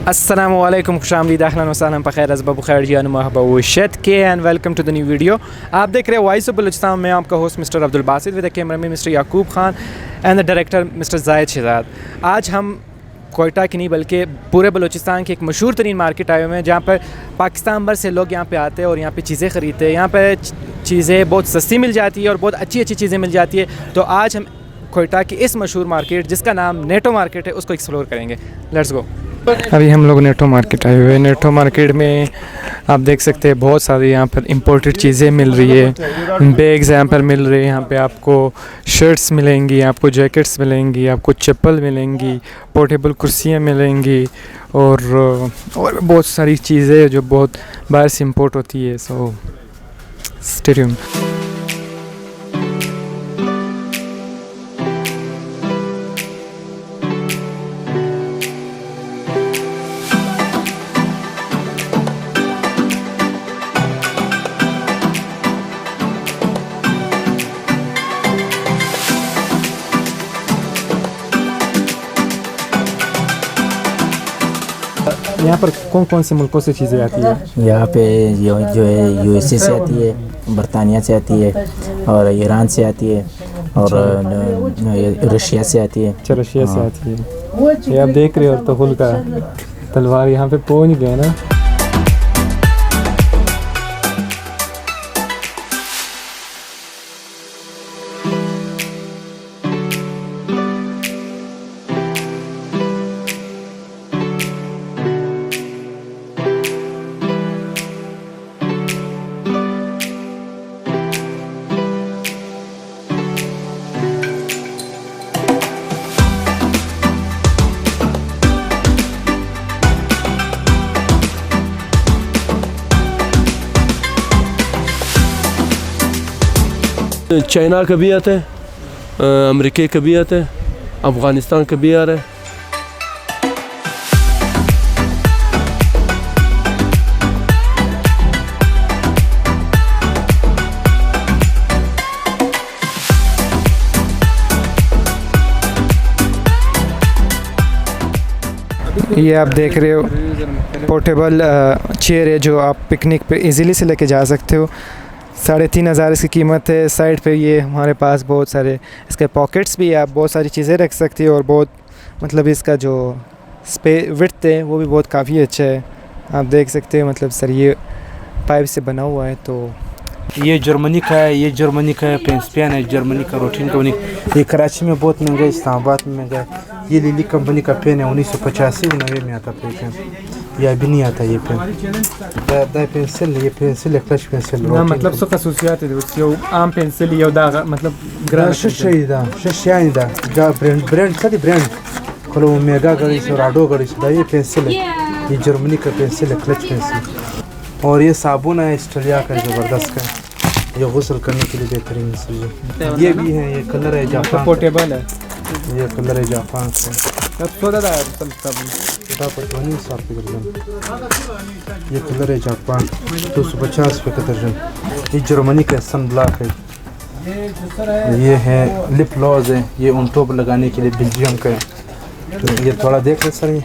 अस्सलामुअलैकुम, खुशामदीद, अहलन व सहलन बखैर अज़ब बखैर जियान महबूशत के and welcome to the new video. आप देख रहे हैं वॉइस ऑफ बलूचिस्तान में आपका host mister Abdul Basit with the camera में mister Yaqub Khan and the director mister Zaid Shahzad. आज हम कोयटा की नहीं बल्कि पूरे बलूचिस्तान की एक मशहूर तरीन मार्केट आए हुए हैं जहाँ पर पाकिस्तान भर से लोग यहाँ पे आते हैं और यहाँ पे चीज़ें ख़रीदते हैं। यहाँ पे चीज़ें बहुत सस्ती मिल जाती है और बहुत अच्छी अच्छी चीज़ें मिल जाती है। तो आज हम कोयटा की इस मशहूर मार्केट जिसका नाम नेटो मार्केट है उसको एक्सप्लोर करेंगे। Let's go. अभी हम लोग नेटो मार्केट आए हुए हैं। नेटो मार्केट में आप देख सकते हैं बहुत सारी यहाँ पर इंपोर्टेड चीज़ें मिल रही है। बैग्स यहाँ पर मिल रहे हैं। यहाँ पे आपको शर्ट्स मिलेंगी, आपको जैकेट्स मिलेंगी, आपको चप्पल मिलेंगी, पोर्टेबल कुर्सियाँ मिलेंगी और बहुत सारी चीज़ें जो बहुत बाहर से इंपोर्ट होती है। So stay tuned. यहाँ पर कौन कौन से मुल्कों से चीज़ें आती है? यहाँ पे जो है यूएसए से आती है, बरतानिया से आती है और ईरान से आती है और रशिया से आती है। अच्छा, रशिया से आती है। ये आप देख रहे हो अर्तुगरुल का तलवार यहाँ पे पहुँच गए ना। चाइना का भी आता है, अमेरिका का भी आता है, अफ़गानिस्तान का भी आ रहा है। ये आप देख रहे हो पोर्टेबल चेयर है जो आप पिकनिक पे इजीली से लेके जा सकते हो। 3500 इसकी कीमत है। साइड पे ये हमारे पास बहुत सारे इसके पॉकेट्स भी है, आप बहुत सारी चीज़ें रख सकते हो और बहुत मतलब इसका जो विड्थ है वो भी बहुत काफ़ी अच्छा है। आप देख सकते हो मतलब सर ये पाइप से बना हुआ है। तो ये जर्मनी का है, ये जर्मनी का है, पेन है जर्मनी का, रोटीन कंपनी। ये कराची में बहुत महंगा है, इस्लामाबाद में महंगा है। ये लिली कंपनी का पेन है, 1985-90 में आता पेन। ये अभी नहीं आता ये पेन। पेंसिल, ये पेंसिल है, क्लच पेंसिल। मतलब सो खसूसियात है उसकी आम पेंसिल या दा मतलब ग्रांड शशाई दा जा ब्रांड सारी ब्रांड कलो मेगा गाड़ी से राडो गाड़ी से ये पेंसिल है। ये जर्मनी का पेंसिल है, क्लच पेंसिल। और ये साबुन है ऑस्ट्रेलिया का, ज़बरदस्त का, ये गुस्ल करने के लिए बेहतरीन चीज़। ये भी है, ये कलर है जापान, पोर्टेबल है। ये कलर है जापान का। ये कलर है जापान, 250 रुपये का दर्जन। ये जर्मनी का सन ब्लॉक है। ये है लिप लॉज है, ये ऊँटों पर लगाने के लिए बेल्जियम का है। तो ये थोड़ा देख रहे सर, ये